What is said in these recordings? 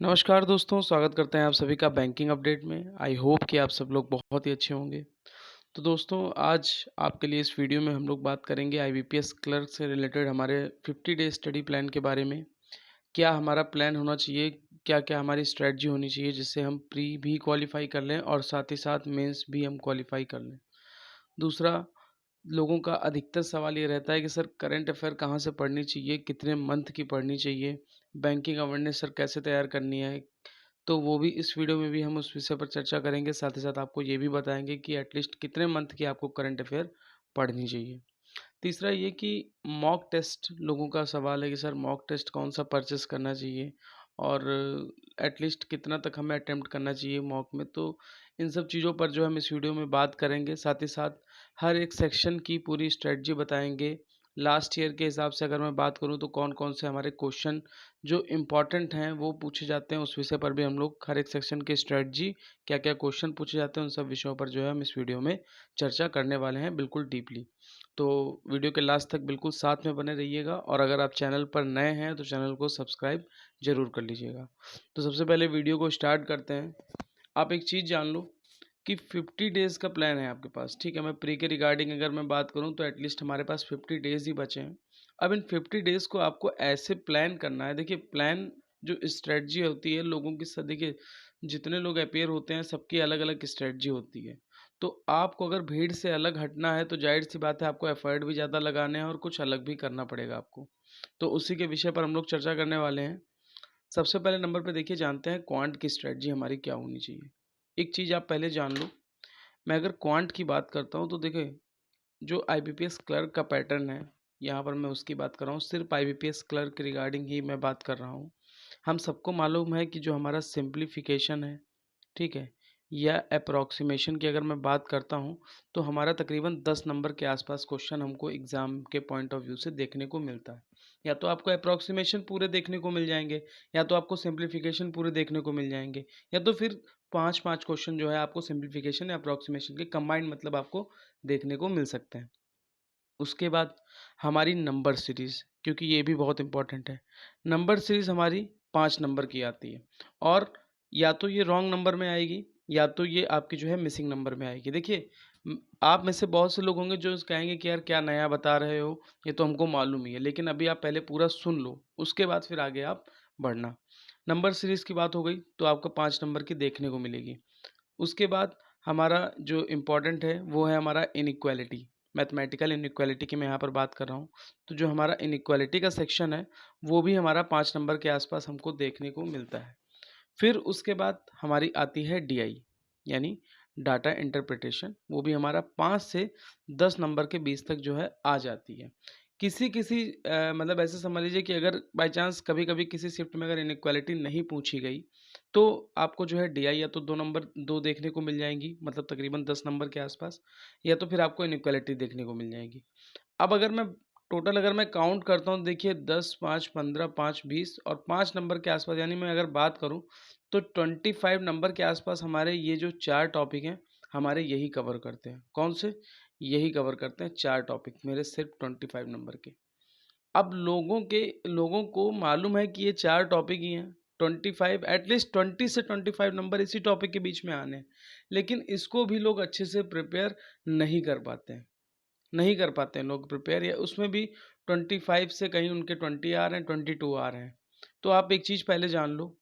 नमस्कार दोस्तों, स्वागत करते हैं आप सभी का बैंकिंग अपडेट में। आई होप कि आप सब लोग बहुत ही अच्छे होंगे। तो दोस्तों, आज आपके लिए इस वीडियो में हम लोग बात करेंगे आईबीपीएस क्लर्क से रिलेटेड हमारे 50 डे स्टडी प्लान के बारे में। क्या हमारा प्लान होना चाहिए, क्या-क्या हमारी स्ट्रैटेजी होनी चाहिए जिससे हम प्री भी क्वालिफ़ाई कर लें और साथ ही साथ मेंस भी हम क्वालिफ़ाई कर लें। दूसरा, लोगों का अधिकतर सवाल ये रहता है कि सर करंट अफ़ेयर कहाँ से पढ़नी चाहिए, कितने मंथ की पढ़नी चाहिए, बैंकिंग अवेयरनेस सर कैसे तैयार करनी है। तो वो भी इस वीडियो में भी हम उस विषय पर चर्चा करेंगे, साथ ही साथ आपको ये भी बताएँगे कि एटलीस्ट कितने मंथ की आपको करंट अफ़ेयर पढ़नी चाहिए। तीसरा ये कि मॉक टेस्ट लोगों का सवाल है कि सर मॉक टेस्ट कौन-सा परचेज़ करना चाहिए और एटलीस्ट कितना तक हमें अटेम्प्ट करना चाहिए मॉक में। तो इन सब चीज़ों पर जो हम इस वीडियो में बात करेंगे, साथ ही साथ हर एक सेक्शन की पूरी स्ट्रैटेजी बताएँगे। लास्ट ईयर के हिसाब से अगर मैं बात करूँ तो कौन-कौन से हमारे क्वेश्चन जो इम्पोर्टेंट हैं वो पूछे जाते हैं, उस विषय पर भी हम लोग हर एक सेक्शन की स्ट्रैटेजी, क्या-क्या क्वेश्चन पूछे जाते हैं, उन सब विषयों पर जो है हम इस वीडियो में चर्चा करने वाले हैं बिल्कुल डीपली। तो वीडियो के लास्ट तक बिल्कुल साथ में बने रहिएगा और अगर आप चैनल पर नए हैं तो चैनल को सब्सक्राइब ज़रूर कर लीजिएगा। तो सबसे पहले वीडियो को स्टार्ट करते हैं। आप एक चीज़ जान लो कि 50 डेज़ का प्लान है आपके पास, ठीक है? मैं प्री के रिगार्डिंग अगर मैं बात करूँ तो एटलीस्ट हमारे पास 50 डेज़ ही बचे हैं। अब इन 50 डेज़ को आपको ऐसे प्लान करना है, देखिए प्लान जो स्ट्रैटेजी होती है लोगों की देखिए जितने लोग अपीयर होते हैं सबकी अलग-अलग स्ट्रैटेजी होती है। तो आपको अगर भीड़ से अलग हटना है तो ज़ाहिर-सी बात है आपको एफर्ट भी ज़्यादा लगाने हैं और कुछ अलग भी करना पड़ेगा आपको। तो उसी के विषय पर हम लोग चर्चा करने वाले हैं। सबसे पहले नंबर पे देखिए जानते हैं क्वांट की स्ट्रैटेजी हमारी क्या होनी चाहिए। एक चीज़ आप पहले जान लो, मैं अगर क्वांट की बात करता हूँ तो देखिए जो आईबीपीएस क्लर्क का पैटर्न है, यहाँ पर मैं उसकी बात कर रहा हूँ, सिर्फ़ आईबीपीएस क्लर्क के रिगार्डिंग ही मैं बात कर रहा हूँ। हम सबको मालूम है कि जो हमारा सिम्प्लिफ़िकेशन है, ठीक है? या अप्रॉक्सिमेशन की अगर मैं बात करता हूँ, तो हमारा तकरीबन 10 नंबर के आसपास क्वेश्चन हमको एग्ज़ाम के पॉइंट ऑफ व्यू से देखने को मिलता है। या तो आपको अप्रॉक्सिमेशन पूरे देखने को मिल जाएँगे, या तो आपको सिम्प्लिफ़िकेशन पूरे देखने को मिल जाएँगे, या तो फिर 5-5 क्वेश्चन जो है आपको सिम्प्लिफ़िकेशन या अप्रॉक्सिमेशन के कंबाइंड मतलब आपको देखने को मिल सकते हैं। उसके बाद हमारी नंबर सीरीज़, क्योंकि ये भी बहुत इम्पोर्टेंट है। नंबर सीरीज़ हमारी 5 नंबर की आती है और या तो ये रॉन्ग नंबर में आएगी या तो ये आपकी जो है मिसिंग नंबर में आएगी। देखिए आप में से बहुत से लोग होंगे जो कहेंगे कि यार क्या नया बता रहे हो, ये तो हमको मालूम ही है। लेकिन अभी आप पहले पूरा सुन लो, उसके बाद फिर आगे आप बढ़ना। नंबर सीरीज़ की बात हो गई तो आपको 5 नंबर की देखने को मिलेगी। उसके बाद हमारा जो इम्पोर्टेंट है वो है हमारा इनइक्वालिटी, मैथमेटिकल इनइक्वालिटी की मैं यहाँ पर बात कर रहा हूँ। तो जो हमारा इनइक्वालिटी का सेक्शन है वो भी हमारा 5 नंबर के आसपास हमको देखने को मिलता है। फिर उसके बाद हमारी आती है डीआई यानी डाटा इंटरप्रिटेशन, वो भी हमारा 5 से 10 नंबर के बीच तक जो है आ जाती है। किसी-किसी मतलब ऐसे समझ लीजिए कि अगर बाय चांस कभी-कभी किसी शिफ्ट में अगर इनइक्वालिटी नहीं पूछी गई, तो आपको जो है डीआई या तो 2 देखने को मिल जाएँगी, मतलब तकरीबन 10 नंबर के आसपास, या तो फिर आपको इनइक्वालिटी देखने को मिल जाएगी। अब अगर मैं काउंट करता हूँ, देखिए 10, 5, 15, 5, 20 और 5 नंबर के आसपास, यानी मैं अगर बात करूँ तो 25 नंबर के आसपास हमारे ये जो 4 टॉपिक हैं, हमारे यही कवर करते हैं। कौन से? यही कवर करते हैं 4 टॉपिक मेरे सिर्फ़ 25 नंबर के। अब लोगों को मालूम है कि ये 4 टॉपिक ही हैं। 25 एटलीस्ट 20 से 25 नंबर इसी टॉपिक के बीच में आने हैं। लेकिन इसको भी लोग अच्छे से प्रिपेयर नहीं कर पाते हैं। नहीं कर पाते हैं लोग प्रिपेयर, या उसमें भी 25 से कहीं उनके 20 आ रहे हैं, 22 आ रहे हैं। तो आप एक चीज़ पहले जान लो,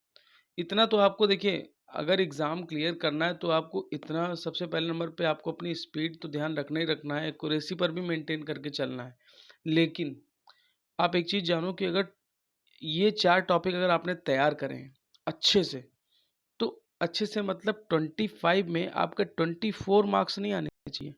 इतना तो आपको देखिए, अगर एग्ज़ाम क्लियर करना है तो आपको इतना सबसे पहले नंबर पे आपको अपनी स्पीड तो ध्यान रखना ही रखना है, एक्यूरेसी पर भी मेंटेन करके चलना है। लेकिन आप एक चीज़ जानो कि अगर ये 4 टॉपिक अगर आपने तैयार करे हैं अच्छे से, तो अच्छे से मतलब 25 में आपका 24 मार्क्स नहीं आने चाहिए,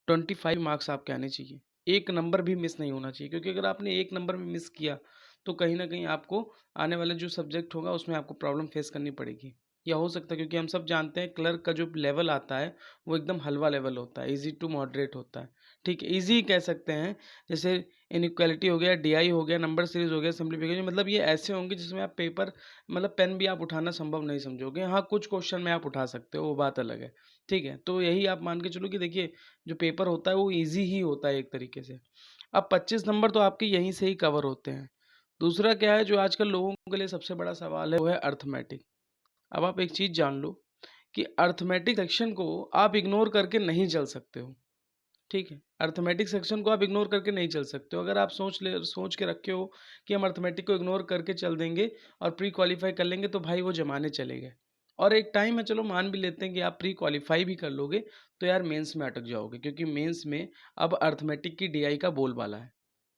25 मार्क्स आपके आने चाहिए। 1 नंबर भी मिस नहीं होना चाहिए, क्योंकि अगर आपने 1 नंबर में मिस किया, तो कहीं न कहीं आपको आने वाला जो सब्जेक्ट होगा उसमें आपको प्रॉब्लम फेस करनी पड़ेगी। या हो सकता है, क्योंकि हम सब जानते हैं क्लर्क का जो लेवल आता है, वो एकदम हलवा लेवल होता है, ईज़ी टू मॉडरेट होता है। ठीक है, ईज़ी कह सकते हैं, जैसे इनइक्वालिटी हो गया, डीआई हो गया, नंबर सीरीज़ हो गया, सिम्प्लिफिकेशन, मतलब ये ऐसे होंगे जिसमें आप पेपर मतलब पेन भी आप उठाना संभव नहीं समझोगे। हाँ, कुछ क्वेश्चन में आप उठा सकते हो, वो बात अलग है। ठीक है, तो यही आप मान के चलो कि देखिए जो पेपर होता है वो ईज़ी ही होता है एक तरीके से। अब 25 नंबर तो आपके यहीं से ही कवर होते हैं। दूसरा क्या है जो आजकल लोगों के लिए सबसे बड़ा सवाल है, वो है अर्थमेटिक। अब आप एक चीज़ जान लो कि अर्थमेटिक सेक्शन को आप इग्नोर करके नहीं चल सकते हो, ठीक है? अर्थमेटिक सेक्शन को आप इग्नोर करके नहीं चल सकते हो। अगर आप सोच के रखे हो कि हम अर्थमेटिक को इग्नोर करके चल देंगे और प्री क्वालीफाई कर लेंगे, तो भाई वो ज़माने चले गए। और एक टाइम है, चलो मान भी लेते हैं कि आप प्री क्वालीफाई भी कर लोगे, तो यार मेंस में अटक जाओगे, क्योंकि मेंस में अब अर्थमेटिक की डीआई का बोलबाला है,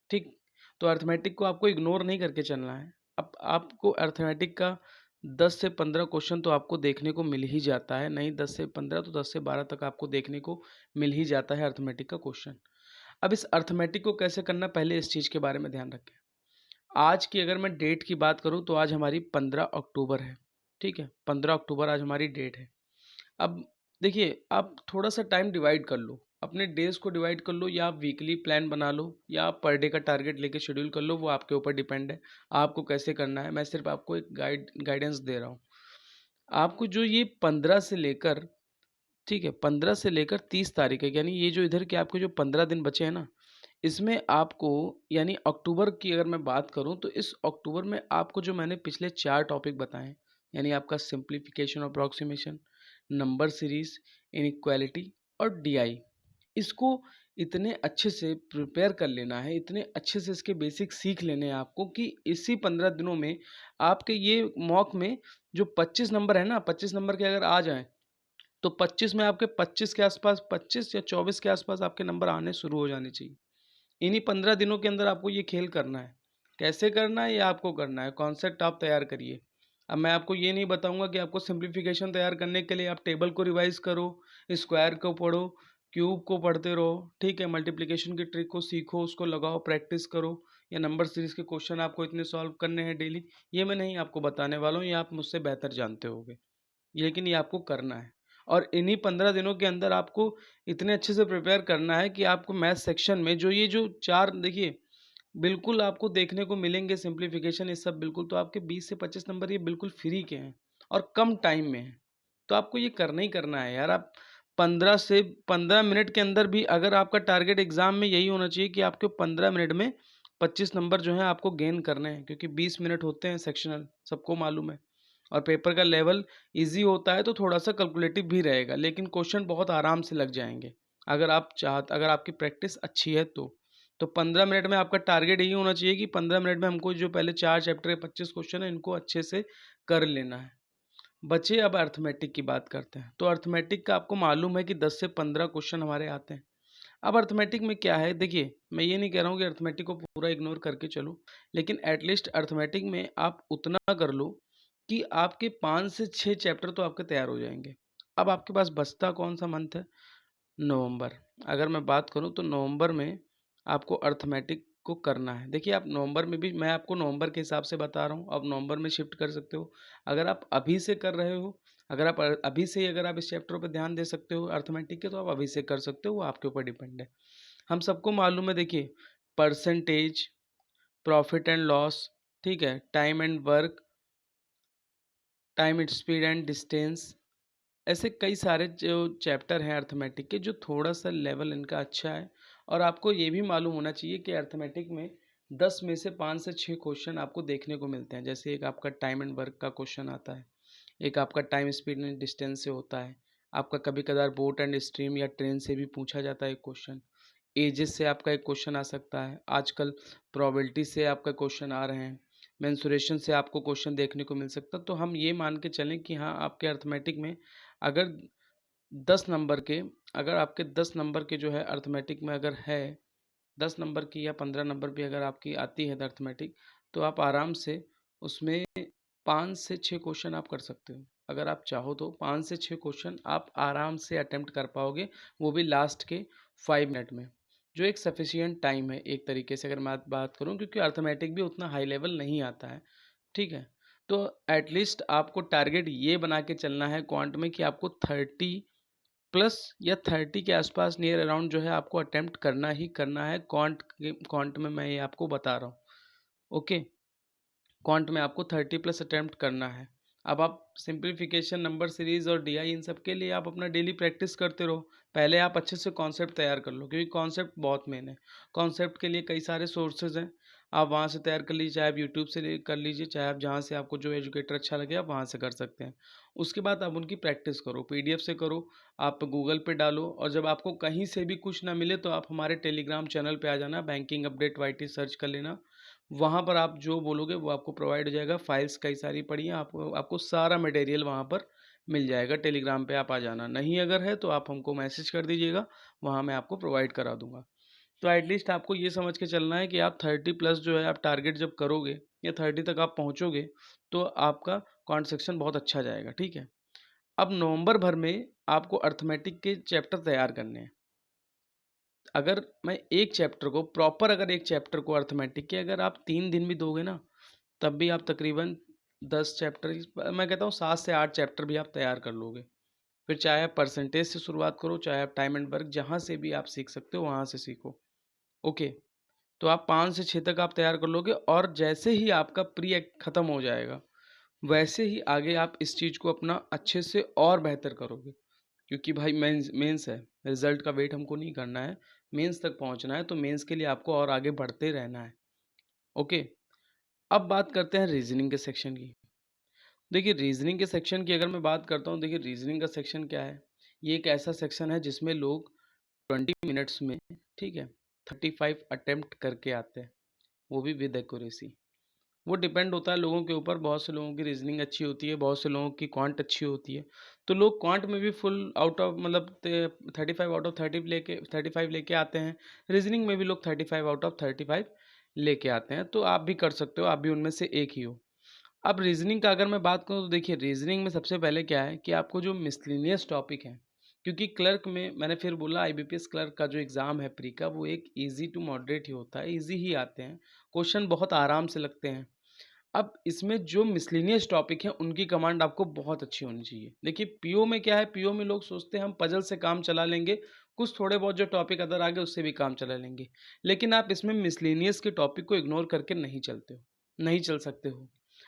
ठीक? तो अर्थमेटिक को आपको इग्नोर नहीं करके चलना है। अब आपको अर्थमेटिक का 10 से 15 क्वेश्चन तो आपको देखने को मिल ही जाता है, नहीं 10 से 15 तो 10 से 12 तक आपको देखने को मिल ही जाता है अर्थमेटिक का क्वेश्चन। अब इस अर्थमेटिक को कैसे करना, पहले इस चीज़ के बारे में ध्यान रखें। आज की अगर मैं डेट की बात करूँ तो आज हमारी 15 अक्टूबर है, ठीक है? 15 अक्टूबर आज हमारी डेट है। अब देखिए, आप थोड़ा-सा टाइम डिवाइड कर लो, अपने डेज़ को डिवाइड कर लो, या आप वीकली प्लान बना लो, या आप पर डे का टारगेट लेके शेड्यूल कर लो, वो आपके ऊपर डिपेंड है, आपको कैसे करना है। मैं सिर्फ आपको एक गाइडेंस दे रहा हूँ। आपको जो ये 15 से लेकर, ठीक है, 15 से लेकर 30 तारीख है, यानी ये जो इधर के आपके जो 15 दिन बचे हैं ना, इसमें आपको, यानी अक्टूबर की अगर मैं बात करूँ, तो इस अक्टूबर में आपको जो मैंने पिछले 4 टॉपिक बताए हैं, यानी आपका simplification, approximation, number series, inequality और डीआई, इसको इतने अच्छे से प्रिपेयर कर लेना है, इतने अच्छे से इसके बेसिक सीख लेने हैं आपको, कि इसी 15 दिनों में आपके ये मॉक में जो 25 नंबर है ना, 25 नंबर के अगर आ जाएँ, तो 25 में आपके 25 के आसपास, 25 या 24 के आसपास आपके नंबर आने शुरू हो जाने चाहिए। इन्हीं 15 दिनों के अंदर आपको ये खेल करना है। कैसे करना है ये आपको करना है, कॉन्सेप्ट आप तैयार करिए। अब मैं आपको ये नहीं बताऊँगा कि आपको सिम्प्लीफिकेशन तैयार करने के लिए आप टेबल को रिवाइज़ करो, स्क्वायर को पढ़ो, क्यूब को पढ़ते रहो, ठीक है? मल्टीप्लिकेशन की ट्रिक को सीखो, उसको लगाओ, प्रैक्टिस करो, या नंबर सीरीज़ के क्वेश्चन आपको इतने सॉल्व करने हैं डेली। ये मैं नहीं आपको बताने वाला हूँ, ये आप मुझसे बेहतर जानते होगे। लेकिन ये आपको करना है, और इन्हीं 15 दिनों के अंदर आपको इतने अच्छे से प्रिपेयर करना है कि आपको मैथ सेक्शन में जो ये जो 4 देखिए, बिल्कुल आपको देखने को मिलेंगे सिंप्लीफिकेशन, ये सब बिल्कुल, तो आपके 20 से 25 नंबर ये बिल्कुल फ्री के हैं और कम टाइम में हैं। तो आपको ये करना ही करना है यार। आप 15 से 15 मिनट के अंदर भी, अगर आपका टारगेट एग्ज़ाम में यही होना चाहिए कि आपके 15 मिनट में 25 नंबर जो हैं आपको गेन करने हैं, क्योंकि 20 मिनट होते हैं सेक्शनल, सबको मालूम है। और पेपर का लेवल ईज़ी होता है तो थोड़ा-सा कैलकुलेटिव भी रहेगा, लेकिन क्वेश्चन बहुत आराम से लग जाएँगे, अगर आपकी प्रैक्टिस अच्छी है तो। तो 15 मिनट में आपका टारगेट यही होना चाहिए कि 15 मिनट में हमको जो पहले 4 चैप्टर के 25 क्वेश्चन हैं, इनको अच्छे से कर लेना है। बचे अब अर्थमेटिक की बात करते हैं। तो अर्थमेटिक का आपको मालूम है कि 10 से 15 क्वेश्चन हमारे आते हैं। अब अर्थमेटिक में क्या है, देखिए, मैं ये नहीं कह रहा हूँ कि अर्थमेटिक को पूरा इग्नोर करके चलो, लेकिन एटलीस्ट अर्थमेटिक में आप उतना कर लो कि आपके 5 से 6 चैप्टर तो आपके तैयार हो जाएँगे। अब आपके पास बचता कौन-सा मंथ है? नवंबर। अगर मैं बात करूँ तो नवंबर में आपको अर्थमेटिक को करना है। देखिए, आप नवंबर में भी, मैं आपको नवंबर के हिसाब से बता रहा हूँ, आप नवंबर में शिफ्ट कर सकते हो। अगर आप अभी से कर रहे हो, अगर आप अभी से ही अगर आप इस चैप्टर पे ध्यान दे सकते हो अर्थमेटिक के, तो आप अभी से कर सकते हो, वो आपके ऊपर डिपेंड है। हम सबको मालूम है, देखिए, परसेंटेज, प्रॉफिट एंड लॉस, ठीक है? Time and work, time and speed and distance, ऐसे कई सारे जो चैप्टर हैं अर्थमेटिक के, जो थोड़ा-सा लेवल इनका अच्छा है। और आपको ये भी मालूम होना चाहिए कि अर्थमेटिक में 10 में से 5 से 6 क्वेश्चन आपको देखने को मिलते हैं। जैसे एक आपका टाइम एंड वर्क का क्वेश्चन आता है, एक आपका टाइम, स्पीड एंड डिस्टेंस से होता है, आपका कभी-कभार बोट एंड स्ट्रीम या ट्रेन से भी पूछा जाता है एक क्वेश्चन, एजेस से आपका एक क्वेश्चन आ सकता है, आजकल प्रोबेबिलिटी से आपका क्वेश्चन आ रहे हैं, मेंसुरेशन से आपको क्वेश्चन देखने को मिल सकता है। तो हम ये मान के चलें कि हाँ, आपके अर्थमेटिक में अगर 10 नंबर के, अगर आपके 10 नंबर के जो है अर्थमेटिक में अगर है, 10 नंबर की या 15 नंबर भी अगर आपकी आती है अर्थमेटिक, तो आप आराम से उसमें 5 से 6 क्वेश्चन आप कर सकते हो। अगर आप चाहो तो 5 से 6 क्वेश्चन आप आराम से अटेम्प्ट कर पाओगे, वो भी लास्ट के 5 मिनट में, जो एक सफिशिएंट टाइम है एक तरीके से, अगर मैं बात करूँ, क्योंकि अर्थमेटिक भी उतना हाई लेवल नहीं आता है, ठीक है? तो एटलीस्ट आपको टारगेट ये बना के चलना है क्वांट में कि आपको 30 प्लस या 30 के आसपास नियर अराउंड जो है आपको अटेम्प्ट करना ही करना है। क्वांट में मैं ये आपको बता रहा हूँ, ओके? क्वांट में आपको 30 प्लस अटेम्प्ट करना है। अब आप सिंप्लीफिकेशन, नंबर सीरीज़ और डीआई, इन सब के लिए आप अपना डेली प्रैक्टिस करते रहो। पहले आप अच्छे से कॉन्सेप्ट तैयार कर लो, क्योंकि कॉन्सेप्ट बहुत मेन है। कॉन्सेप्ट के लिए कई सारे सोर्सेज़ हैं। आप वहाँ से तैयार कर लीजिए, चाहे आप यूट्यूब से कर लीजिए, चाहे आप जहाँ से आपको जो एजुकेटर अच्छा लगे आप वहाँ से कर सकते हैं। उसके बाद आप उनकी प्रैक्टिस करो, पीडीएफ से करो, आप गूगल पे डालो, और जब आपको कहीं से भी कुछ ना मिले तो आप हमारे टेलीग्राम चैनल पे आ जाना, बैंकिंग अपडेट वाईटी सर्च कर लेना। वहाँ पर आप जो बोलोगे वो आपको प्रोवाइड हो जाएगा। फाइल्स कई सारी पड़ी हैं, आपको आपको सारा मटेरियल वहाँ पर मिल जाएगा। टेलीग्राम पे आप आ जाना, नहीं अगर है तो आप हमको मैसेज कर दीजिएगा, वहाँ मैं आपको प्रोवाइड करा दूँगा। तो एटलीस्ट आपको ये समझ के चलना है कि आप 30 प्लस जो है आप टारगेट जब करोगे या 30 तक आप पहुँचोगे तो आपका कॉन्ट सेक्शन बहुत अच्छा जाएगा, ठीक है? अब नवंबर भर में आपको अर्थमेटिक के चैप्टर तैयार करने हैं। अगर मैं एक चैप्टर को प्रॉपर, अगर एक चैप्टर को अर्थमेटिक के अगर आप 3 दिन भी दोगे ना, तब भी आप तकरीबन 10 चैप्टर, मैं कहता हूँ 7 से 8 चैप्टर भी आप तैयार कर लोगे। फिर चाहे आप परसेंटेज से शुरुआत करो, चाहे आप टाइम एंड वर्क, जहाँ से भी आप सीख सकते हो वहाँ से सीखो। ओके, तो आप 5 से 6 तक आप तैयार कर लोगे, और जैसे ही आपका प्री एक्ट खत्म हो जाएगा, वैसे ही आगे आप इस चीज़ को अपना अच्छे से और बेहतर करोगे। क्योंकि भाई मेंस मेंस है, रिजल्ट का वेट हमको नहीं करना है, मेंस तक पहुंचना है, तो मेंस के लिए आपको और आगे बढ़ते रहना है। ओके, अब बात करते हैं रीजनिंग के सेक्शन की। देखिए रीजनिंग के सेक्शन की अगर मैं बात करता हूँ, देखिए रीजनिंग का सेक्शन क्या है, ये एक ऐसा सेक्शन है जिसमें लोग 20 मिनट्स में, ठीक है, 35 अटेम्प्ट करके आते हैं, वो भी विद एक्यूरेसी। वो डिपेंड होता है लोगों के ऊपर, बहुत से लोगों की रीजनिंग अच्छी होती है, बहुत से लोगों की क्वांट अच्छी होती है। तो लोग क्वांट में भी फुल आउट ऑफ मतलब 35 आउट ऑफ 30 लेके 35 लेके आते हैं, रीजनिंग में भी लोग 35 आउट ऑफ 35 लेके आते हैं। तो आप भी कर सकते हो, आप भी उनमें से एक ही हो। अब रीजनिंग का अगर मैं बात करूँ तो देखिए रीजनिंग में सबसे पहले क्या है कि आपको जो मिसलिनियस टॉपिक है, क्योंकि क्लर्क में मैंने फिर बोला आईबीपीएस क्लर्क का जो एग्ज़ाम है प्री का, वो एक इजी टू मॉडरेट ही होता है, इजी ही आते हैं, क्वेश्चन बहुत आराम से लगते हैं। अब इसमें जो मिसलेनियस टॉपिक हैं उनकी कमांड आपको बहुत अच्छी होनी चाहिए। देखिए पीओ में क्या है, पीओ में लोग सोचते हैं हम पजल से काम चला लेंगे, कुछ थोड़े बहुत जो टॉपिक अदर आ गए उससे भी काम चला लेंगे, लेकिन आप इसमें मिसलेनियस के टॉपिक को इग्नोर करके नहीं चलते हो, नहीं चल सकते हो।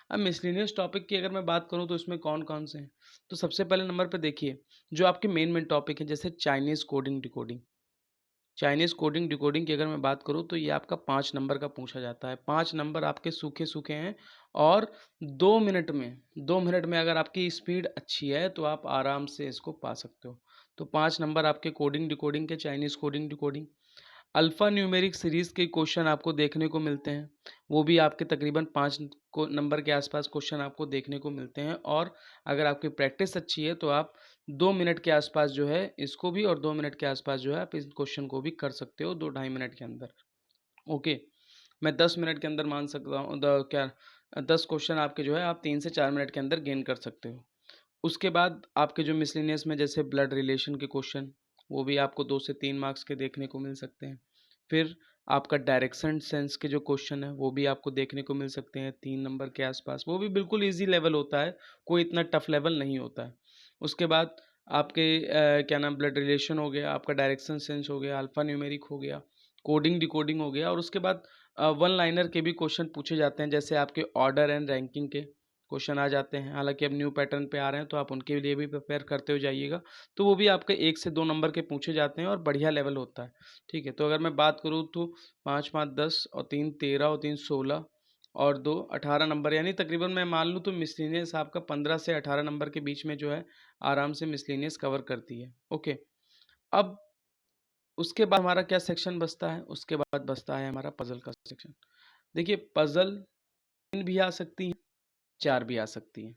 अब मिसलेनियस टॉपिक की अगर मैं बात करूँ तो इसमें कौन कौन से हैं, तो सबसे पहले नंबर पर देखिए जो आपके मेन मेन टॉपिक है, जैसे Chinese coding decoding. Chinese coding decoding की अगर मैं बात करूँ तो ये आपका 5 नंबर का पूछा जाता है। 5 नंबर आपके सूखे-सूखे हैं, और 2 मिनट में 2 मिनट में अगर आपकी स्पीड अच्छी है तो आप आराम से इसको पा सकते हो। तो 5 नंबर आपके कोडिंग डिकोडिंग के, Chinese coding decoding. Alpha numeric series के क्वेश्चन आपको देखने को मिलते हैं। वो भी आपके तकरीबन 5 को नंबर के आसपास क्वेश्चन आपको देखने को मिलते हैं, और अगर आपकी प्रैक्टिस अच्छी है तो आप 2 मिनट के आसपास जो है इसको भी, और 2 मिनट के आसपास जो है आप इस क्वेश्चन को भी कर सकते हो 2 ढाई मिनट के अंदर। ओके, मैं 10 मिनट के अंदर मान सकता हूँ 10 क्वेश्चन आपके जो है आप 3 से 4 मिनट के अंदर गेन कर सकते हो। उसके बाद आपके जो मिसलेनियस में जैसे ब्लड रिलेशन के क्वेश्चन, वो भी आपको 2 से 3 मार्क्स के देखने को मिल सकते हैं। फिर आपका डायरेक्शन सेंस के जो क्वेश्चन है वो भी आपको देखने को मिल सकते हैं 3 नंबर के आसपास, वो भी बिल्कुल ईजी लेवल होता है, कोई इतना टफ लेवल नहीं होता है। उसके बाद आपके क्या नाम, ब्लड रिलेशन हो गया, आपका डायरेक्शन सेंस हो गया, अल्फा न्यूमेरिक हो गया, कोडिंग डिकोडिंग हो गया, और उसके बाद वन लाइनर के भी क्वेश्चन पूछे जाते हैं, जैसे आपके ऑर्डर एंड रैंकिंग के क्वेश्चन आ जाते हैं। हालांकि अब न्यू पैटर्न पे आ रहे हैं तो आप उनके लिए भी प्रिपेयर करते हो जाइएगा, तो वो भी आपके 1 से 2 नंबर के पूछे जाते हैं और बढ़िया लेवल होता है। ठीक है, तो अगर मैं बात करूँ तो 5 5 10 और 3 13 और 3 16 और 2 18 नंबर, यानी तकरीबन मैं मान लूँ तो मिसलिनियस आपका 15 से 18 नंबर के बीच में जो है आराम से मिसलिनियस कवर करती है। ओके, अब उसके बाद हमारा क्या सेक्शन बचता है, उसके बाद बचता है हमारा पजल का सेक्शन। देखिए पजल 3 भी आ सकती हैं, 4 भी आ सकती हैं।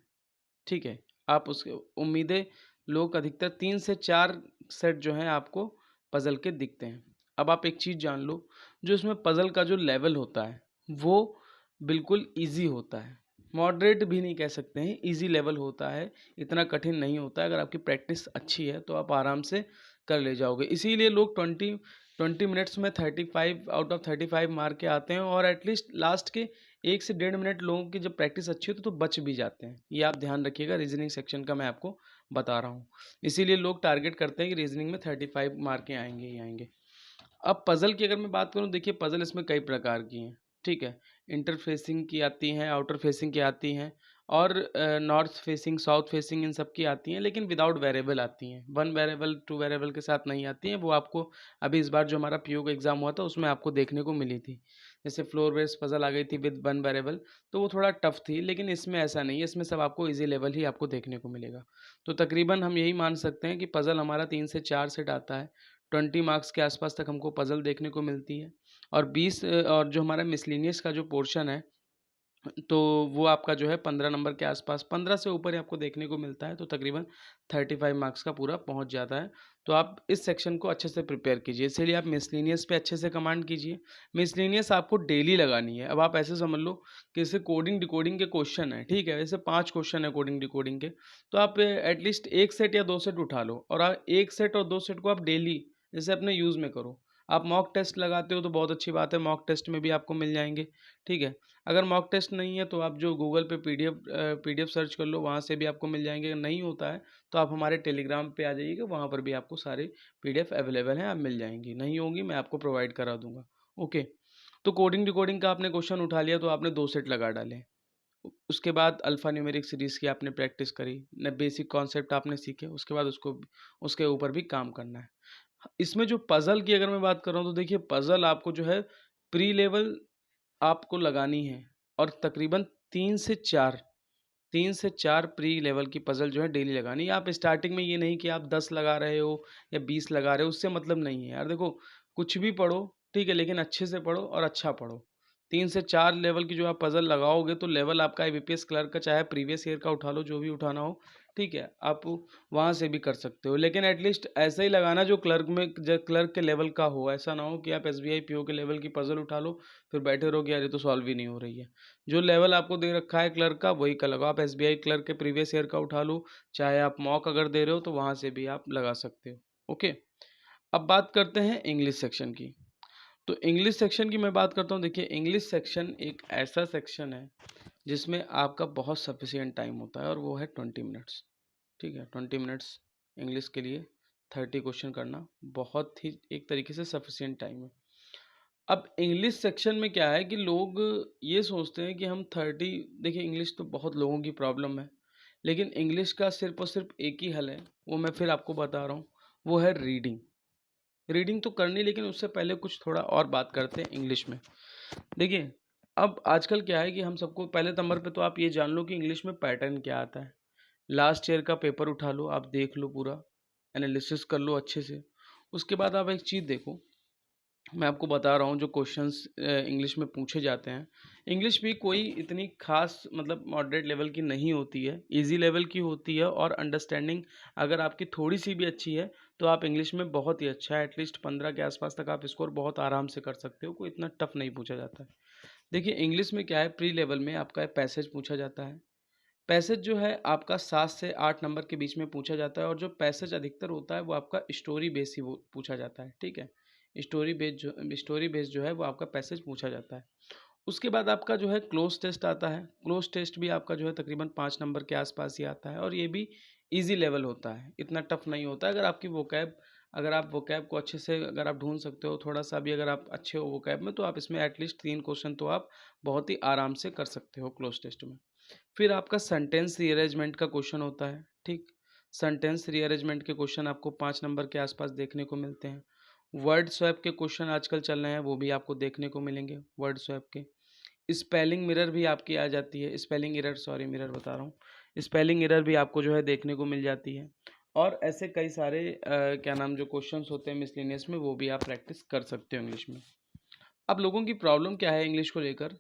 ठीक है, आप उसके उम्मीदें, लोग अधिकतर 3 से 4 सेट जो हैं आपको पज़ल के दिखते हैं। अब आप एक चीज़ जान लो, जो इसमें पज़ल का जो लेवल होता है, वो बिल्कुल ईज़ी होता है। मॉडरेट भी नहीं कह सकते हैं, ईज़ी लेवल होता है, इतना कठिन नहीं होता है। अगर आपकी प्रैक्टिस अच्छी है, तो आप आराम से कर ले जाओगे। इसीलिए लोग 20 मिनट्स में 35 आउट ऑफ 35 मार के आते हैं, और एटलीस्ट लास्ट के 1 से डेढ़ मिनट लोगों की जब प्रैक्टिस अच्छी होती है तो बच भी जाते हैं। ये आप ध्यान रखिएगा, रीजनिंग सेक्शन का मैं आपको बता रहा हूँ। इसीलिए लोग टारगेट करते हैं कि रीजनिंग में 35 मार्कें आएंगे ही आएंगे। अब पज़ल की अगर मैं बात करूँ, देखिए पज़ल इसमें कई प्रकार की हैं, ठीक है। इंटर फेसिंग की आती हैं, आउटर फेसिंग की आती हैं, और नॉर्थ फेसिंग, साउथ फेसिंग, इन सब की आती हैं, लेकिन विदाउट वेरिएबल आती हैं। 1 वेरिएबल 2 वेरिएबल के साथ नहीं आती हैं। वो आपको अभी इस बार जो हमारा पीओ का एग्ज़ाम हुआ था उसमें आपको देखने को मिली थी। जैसे फ्लोर बेस्ड पज़ल आ गई थी विद 1 वेरिएबल, तो वो थोड़ा टफ थी, लेकिन इसमें ऐसा नहीं है, इसमें सब आपको ईज़ी लेवल ही आपको देखने को मिलेगा। तो तकरीबन हम यही मान सकते हैं कि पज़ल हमारा 3 से 4 सेट आता है, 20 मार्क्स के आसपास तक हमको पज़ल देखने को मिलती है और 20 और जो हमारा मिसलेनियस का जो पोर्शन है, तो वो आपका जो है 15 नंबर के आसपास, 15 से ऊपर ही आपको देखने को मिलता है, तो तकरीबन 35 मार्क्स का पूरा पहुंच जाता है। तो आप इस सेक्शन को अच्छे से प्रिपेयर कीजिए, इसीलिए आप मिसलेनियस पे अच्छे से कमांड कीजिए। मिसलेनियस आपको डेली लगानी है। अब आप ऐसे समझ लो कि जैसे कोडिंग डिकोडिंग के क्वेश्चन है, ठीक है, जैसे 5 क्वेश्चन है कोडिंग डिकोडिंग के, तो आप एटलीस्ट 1 सेट या 2 सेट उठा लो और 1 सेट और 2 सेट को आप डेली जैसे अपने यूज़ में करो। आप मॉक टेस्ट लगाते हो तो बहुत अच्छी बात है, मॉक टेस्ट में भी आपको मिल जाएंगे, ठीक है। अगर मॉक टेस्ट नहीं है तो आप जो गूगल पे पीडीएफ सर्च कर लो, वहाँ से भी आपको मिल जाएंगे। अगर नहीं होता है तो आप हमारे टेलीग्राम पे आ जाइएगा, वहाँ पर भी आपको सारे पीडीएफ अवेलेबल हैं, आप मिल जाएंगी। नहीं होंगी मैं आपको प्रोवाइड करा दूंगा। ओके, तो कोडिंग डिकोडिंग का आपने क्वेश्चन उठा लिया तो आपने 2 सेट लगा डाले। उसके बाद अल्फा न्यूमेरिक सीरीज़ की आपने प्रैक्टिस करी, न बेसिक कॉन्सेप्ट आपने सीखे, उसके बाद उसको उसके ऊपर भी काम करना है। इसमें जो पज़ल की अगर मैं बात कर रहा हूँ तो देखिए पज़ल आपको जो है प्री लेवल आपको लगानी है और तकरीबन 3 से 4 3 से 4 प्री लेवल की पज़ल जो है डेली लगानी है। आप स्टार्टिंग में ये नहीं कि आप 10 लगा रहे हो या 20 लगा रहे हो, उससे मतलब नहीं है यार। देखो, कुछ भी पढ़ो, ठीक है, लेकिन अच्छे से पढ़ो और अच्छा पढ़ो। 3 से 4 लेवल की जो आप पज़ल लगाओगे तो लेवल आपका आईबीपीएस क्लर्क का चाहे प्रीवियस ईयर का उठा लो, जो भी उठाना हो, ठीक है, आप वहाँ से भी कर सकते हो। लेकिन एटलीस्ट ऐसा ही लगाना जो क्लर्क के लेवल का हो। ऐसा ना हो कि आप एसबीआई पीओ के लेवल की पज़ल उठा लो, फिर बैठे रहो कि यार ये तो सॉल्व ही नहीं हो रही है। जो लेवल आपको दे रखा है क्लर्क का वही का लगाओ। आप एसबीआई क्लर्क के प्रीवियस ईयर का उठा लो, चाहे आप मॉक अगर दे रहे हो तो वहाँ से भी आप लगा सकते हो। ओके, अब बात करते हैं इंग्लिश सेक्शन की। तो इंग्लिश सेक्शन की मैं बात करता हूँ। देखिए, इंग्लिश सेक्शन एक ऐसा सेक्शन है जिसमें आपका बहुत सफिशिएंट टाइम होता है और वो है 20 मिनट्स, ठीक है। 20 मिनट्स इंग्लिश के लिए 30 क्वेश्चन करना बहुत ही एक तरीके से सफिशिएंट टाइम है। अब इंग्लिश सेक्शन में क्या है कि लोग ये सोचते हैं कि हम 30, देखिए इंग्लिश तो बहुत लोगों की प्रॉब्लम है, लेकिन इंग्लिश का सिर्फ और सिर्फ एक ही हल है, वो मैं फिर आपको बता रहा हूँ, वो है रीडिंग। रीडिंग तो करनी, लेकिन उससे पहले कुछ थोड़ा और बात करते हैं इंग्लिश में। देखिए, अब आजकल क्या है कि हम सबको पहले नंबर पे तो आप ये जान लो कि इंग्लिश में पैटर्न क्या आता है। लास्ट ईयर का पेपर उठा लो, आप देख लो, पूरा एनालिसिस कर लो अच्छे से। उसके बाद आप एक चीज़ देखो, मैं आपको बता रहा हूँ जो क्वेश्चंस इंग्लिश में पूछे जाते हैं। इंग्लिश भी कोई इतनी खास मतलब मॉडरेट लेवल की नहीं होती है, इजी लेवल की होती है और अंडरस्टैंडिंग अगर आपकी थोड़ी सी भी अच्छी है तो आप इंग्लिश में बहुत ही अच्छा है। एटलीस्ट 15 के आसपास तक आप स्कोर बहुत आराम से कर सकते हो, कोई इतना टफ नहीं पूछा जाता है। देखिए, इंग्लिश में क्या है, प्री लेवल में आपका पैसेज पूछा जाता है। पैसेज जो है आपका 7 से 8 नंबर के बीच में पूछा जाता है और जो पैसेज अधिकतर होता है वो आपका स्टोरी बेस ही वो पूछा जाता है, ठीक है। स्टोरी बेस जो है वो आपका पैसेज पूछा जाता है। उसके बाद आपका जो है क्लोज टेस्ट आता है। क्लोज टेस्ट भी आपका जो है तकरीबन 5 नंबर के आसपास ही आता है और ये भी ईजी लेवल होता है, इतना टफ नहीं होता है। अगर आप वोकैब को अच्छे से अगर आप ढूंढ सकते हो, थोड़ा सा भी अगर आप अच्छे हो वोकैब में, तो आप इसमें एटलीस्ट 3 क्वेश्चन तो आप बहुत ही आराम से कर सकते हो क्लोज टेस्ट में। फिर आपका सेंटेंस रीअरेंजमेंट का क्वेश्चन होता है, ठीक। सेंटेंस रीअरेंजमेंट के क्वेश्चन आपको 5 नंबर के आसपास देखने को मिलते हैं। वर्ड स्वैप के क्वेश्चन आजकल चल रहे हैं, वो भी आपको देखने को मिलेंगे वर्ड स्वैप के। स्पेलिंग मिरर भी आपकी आ जाती है, स्पेलिंग एरर, सॉरी मिरर बता रहा हूँ, स्पेलिंग एरर भी आपको जो है देखने को मिल जाती है। और ऐसे कई सारे क्या नाम जो क्वेश्चंस होते हैं मिसलेनियस में, वो भी आप प्रैक्टिस कर सकते हो इंग्लिश में। अब लोगों की प्रॉब्लम क्या है इंग्लिश को लेकर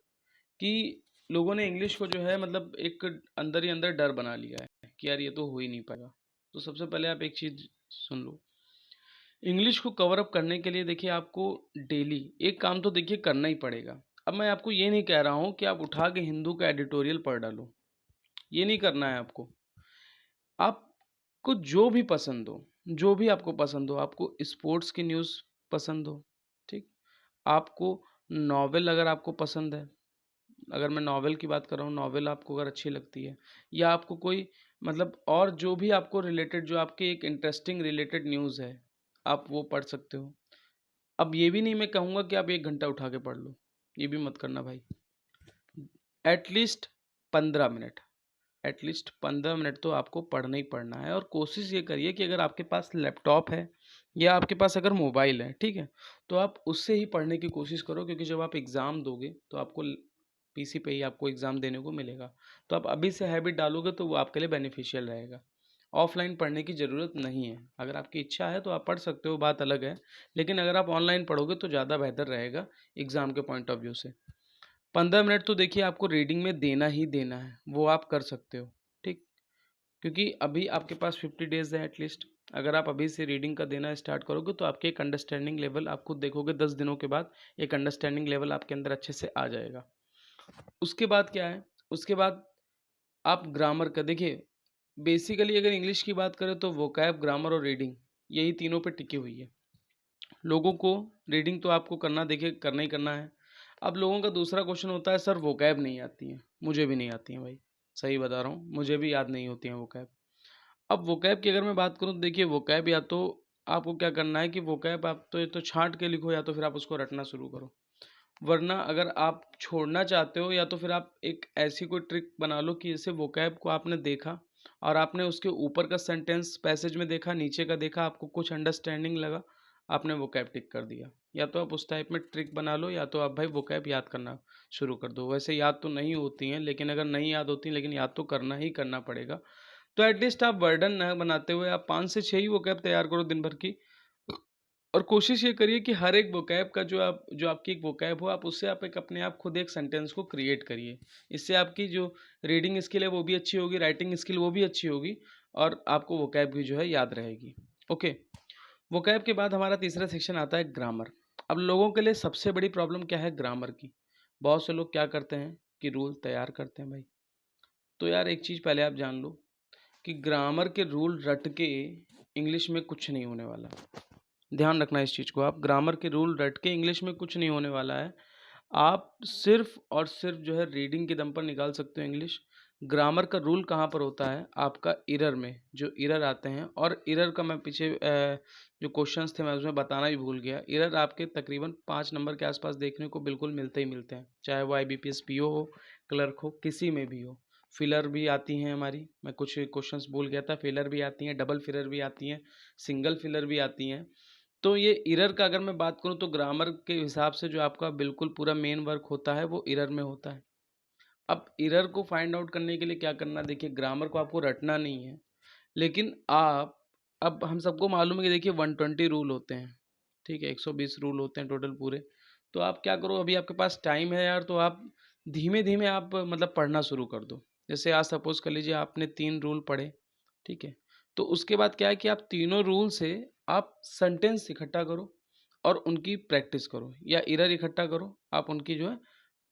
कि लोगों ने इंग्लिश को जो है मतलब एक अंदर ही अंदर डर बना लिया है कि यार ये तो हो ही नहीं पाएगा। तो सबसे पहले आप एक चीज़ सुन लो, इंग्लिश को कवर अप करने के लिए देखिए आपको डेली एक काम तो देखिए करना ही पड़ेगा। अब मैं आपको ये नहीं कह रहा हूँ कि आप उठा के हिंदू का एडिटोरियल पढ़ डालो, ये नहीं करना है आपको। आपको जो भी पसंद हो, जो भी आपको पसंद हो, आपको स्पोर्ट्स की न्यूज़ पसंद हो, ठीक, आपको नॉवेल अगर आपको पसंद है, अगर मैं नॉवेल की बात कर रहा हूँ, नॉवेल आपको अगर अच्छी लगती है, या आपको कोई मतलब और जो भी आपको रिलेटेड जो आपके एक इंटरेस्टिंग रिलेटेड न्यूज़ है, आप वो पढ़ सकते हो। अब ये भी नहीं मैं कहूँगा कि आप 1 घंटा उठा के पढ़ लो, ये भी मत करना भाई। एटलीस्ट 15 मिनट, एटलीस्ट 15 मिनट तो आपको पढ़ना ही पढ़ना है। और कोशिश ये करिए कि अगर आपके पास लैपटॉप है या आपके पास अगर मोबाइल है, ठीक है, तो आप उससे ही पढ़ने की कोशिश करो, क्योंकि जब आप एग्ज़ाम दोगे तो आपको पीसी पे ही आपको एग्ज़ाम देने को मिलेगा। तो आप अभी से हैबिट डालोगे तो वो आपके लिए बेनिफिशियल रहेगा। ऑफ़लाइन पढ़ने की ज़रूरत नहीं है, अगर आपकी इच्छा है तो आप पढ़ सकते हो, बात अलग है। लेकिन अगर आप ऑनलाइन पढ़ोगे तो ज़्यादा बेहतर रहेगा एग्ज़ाम के पॉइंट ऑफ व्यू से। 15 मिनट तो देखिए आपको रीडिंग में देना ही देना है, वो आप कर सकते हो, ठीक? क्योंकि अभी आपके पास 50 डेज़ है एटलीस्ट। अगर आप अभी से रीडिंग का देना स्टार्ट करोगे तो आपके एक अंडरस्टैंडिंग लेवल आप खुद देखोगे 10 दिनों के बाद एक अंडरस्टैंडिंग लेवल आपके अंदर अच्छे से आ जाएगा। उसके बाद क्या है, उसके बाद आप ग्रामर का देखिए, बेसिकली अगर इंग्लिश की बात करें तो वोकैब, ग्रामर और रीडिंग यही तीनों पे टिकी हुई है। लोगों को रीडिंग तो आपको करना देखिए करना ही करना है। अब लोगों का दूसरा क्वेश्चन होता है सर वोकैब नहीं आती है, मुझे भी नहीं आती हैं भाई, सही बता रहा हूँ, मुझे भी याद नहीं होती हैं वोकैब। अब वोकैब की अगर मैं बात करूँ तो देखिए वोकैब या तो आपको क्या करना है कि वोकैब आप तो ये तो छाँट के लिखो या तो फिर आप उसको रटना शुरू करो। वरना अगर आप छोड़ना चाहते हो या तो फिर आप एक ऐसी कोई ट्रिक बना लो कि जैसे वोकैब को आपने देखा और आपने उसके ऊपर का सेंटेंस पैसेज में देखा, नीचे का देखा, आपको कुछ अंडरस्टैंडिंग लगा, आपने वोकैब टिक कर दिया। या तो आप उस टाइप में ट्रिक बना लो या तो आप भाई वोकैब याद करना शुरू कर दो। वैसे याद तो नहीं होती हैं, लेकिन अगर नहीं याद होती लेकिन याद तो करना ही करना पड़ेगा। तो एटलीस्ट आप बर्डन ना बनाते हुए आप 5 से 6 ही वोकैब तैयार करो दिन भर की। और कोशिश ये करिए कि हर एक वोकैब का जो आपकी एक वोकैब हो, आप उससे आप एक अपने आप खुद एक सेंटेंस को क्रिएट करिए। इससे आपकी जो रीडिंग स्किल है वो भी अच्छी होगी, राइटिंग स्किल वो भी अच्छी होगी और आपको वोकैब भी जो है याद रहेगी। ओके, वोकैब के बाद हमारा तीसरा सेक्शन आता है ग्रामर। अब लोगों के लिए सबसे बड़ी प्रॉब्लम क्या है ग्रामर की? बहुत से लोग क्या करते हैं कि रूल तैयार करते हैं भाई। तो यार एक चीज़ पहले आप जान लो कि ग्रामर के रूल रट के इंग्लिश में कुछ नहीं होने वाला। ध्यान रखना इस चीज़ को, आप ग्रामर के रूल रट के इंग्लिश में कुछ नहीं होने वाला है। आप सिर्फ़ और सिर्फ़ जो है रीडिंग के दम पर निकाल सकते हो इंग्लिश। ग्रामर का रूल कहाँ पर होता है? आपका एरर में, जो एरर आते हैं और एरर का मैं पीछे जो क्वेश्चंस थे मैं उसमें बताना ही भूल गया। एरर आपके तकरीबन 5 नंबर के आस-पास देखने को बिल्कुल मिलते ही मिलते हैं। चाहे वो आईबीपीएस पीओ हो, क्लर्क हो, किसी में भी हो। फिलर भी आती हैं हमारी, मैं कुछ क्वेश्चंस भूल गया था, फिलर भी आती हैं, डबल फिलर भी आती हैं, सिंगल फिलर भी आती हैं। तो ये एरर का अगर मैं बात करूँ तो ग्रामर के हिसाब से जो आपका बिल्कुल पूरा मेन वर्क होता है वो एरर में होता है। अब एरर को फाइंड आउट करने के लिए क्या करना है, देखिए ग्रामर को आपको रटना नहीं है, लेकिन आप अब हम सबको मालूम है कि देखिए 120 रूल होते हैं, ठीक है, 120 रूल होते हैं टोटल पूरे। तो आप क्या करो, अभी आपके पास टाइम है यार, तो आप धीमे-धीमे आप मतलब पढ़ना शुरू कर दो। जैसे आज सपोज़ कर लीजिए आपने 3 रूल पढ़े, ठीक है? तो उसके बाद क्या है कि आप तीनों रूल से आप सेंटेंस इकट्ठा करो और उनकी प्रैक्टिस करो या एरर इकट्ठा करो, आप उनकी जो है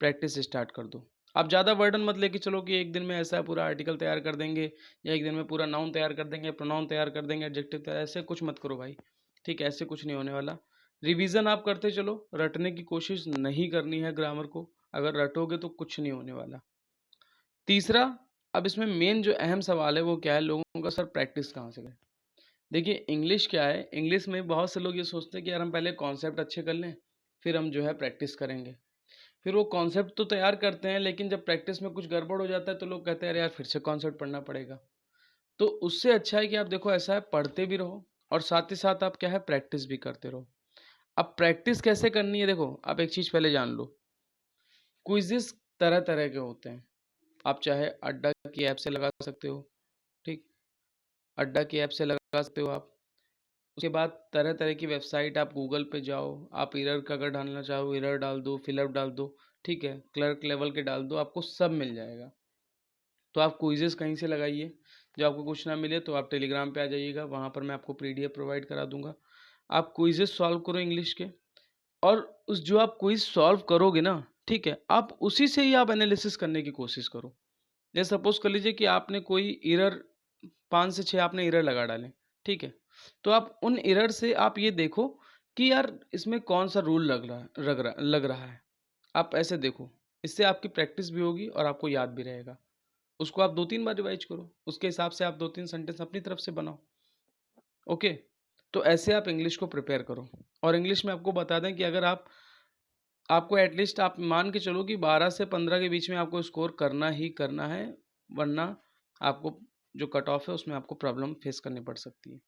प्रैक्टिस स्टार्ट कर दो। आप ज़्यादा बर्डन मत लेके चलो कि एक दिन में ऐसा पूरा आर्टिकल तैयार कर देंगे या एक दिन में पूरा नाउन तैयार कर देंगे, प्रोनाउन तैयार कर देंगे, एडजेक्टिव तैयार, ऐसे कुछ मत करो भाई, ठीक है? ऐसे कुछ नहीं होने वाला। रिवीजन आप करते चलो, रटने की कोशिश नहीं करनी है ग्रामर को, अगर रटोगे तो कुछ नहीं होने वाला। तीसरा, अब इसमें मेन जो अहम सवाल है वो क्या है, लोगों का सर प्रैक्टिस कहाँ से करें? देखिए इंग्लिश क्या है, इंग्लिश में बहुत से लोग ये सोचते हैं कि यार हम पहले कॉन्सेप्ट अच्छे कर लें, फिर हम जो है प्रैक्टिस करेंगे। फिर वो कॉन्सेप्ट तो तैयार करते हैं लेकिन जब प्रैक्टिस में कुछ गड़बड़ हो जाता है तो लोग कहते हैं अरे यार फिर से कॉन्सेप्ट पढ़ना पड़ेगा। तो उससे अच्छा है कि आप देखो ऐसा है, पढ़ते भी रहो और साथ ही साथ आप क्या है प्रैक्टिस भी करते रहो। अब प्रैक्टिस कैसे करनी है, देखो आप एक चीज़ पहले जान लो, क्विज़ेस तरह-तरह के होते हैं। आप चाहे अड्डा की ऐप से लगा सकते हो, ठीक? अड्डा की ऐप से लगा सकते हो आप। उसके बाद तरह-तरह की वेबसाइट, आप गूगल पे जाओ, आप एरर का अगर डालना चाहो एरर डाल दो, फिलअप डाल दो, ठीक है? क्लर्क लेवल के डाल दो, आपको सब मिल जाएगा। तो आप क्विज़ेस कहीं से लगाइए, जो आपको कुछ ना मिले तो आप टेलीग्राम पे आ जाइएगा, वहाँ पर मैं आपको पीडीएफ प्रोवाइड करा दूँगा। आप क्विज़ेस सॉल्व करो इंग्लिश के और उस जो आप क्विज़ सॉल्व करोगे ना, ठीक है? आप उसी से ही आप एनालिसिस करने की कोशिश करो। जैसे सपोज़ कर लीजिए कि आपने कोई एरर 5 से 6 आपने एरर लगा डाले, ठीक है? तो आप उन एरर से आप ये देखो कि यार इसमें कौन-सा रूल लग रहा है। आप ऐसे देखो, इससे आपकी प्रैक्टिस भी होगी और आपको याद भी रहेगा। उसको आप 2-3 बार रिवाइज़ करो, उसके हिसाब से आप 2-3 सेंटेंस अपनी तरफ से बनाओ, ओके? तो ऐसे आप इंग्लिश को प्रिपेयर करो और इंग्लिश में आपको बता दें कि अगर आपको एटलीस्ट आप मान के चलो कि 12 से 15 के बीच में आपको स्कोर करना ही करना है, वरना आपको जो कट ऑफ है उसमें आपको प्रॉब्लम फेस करनी पड़ सकती है,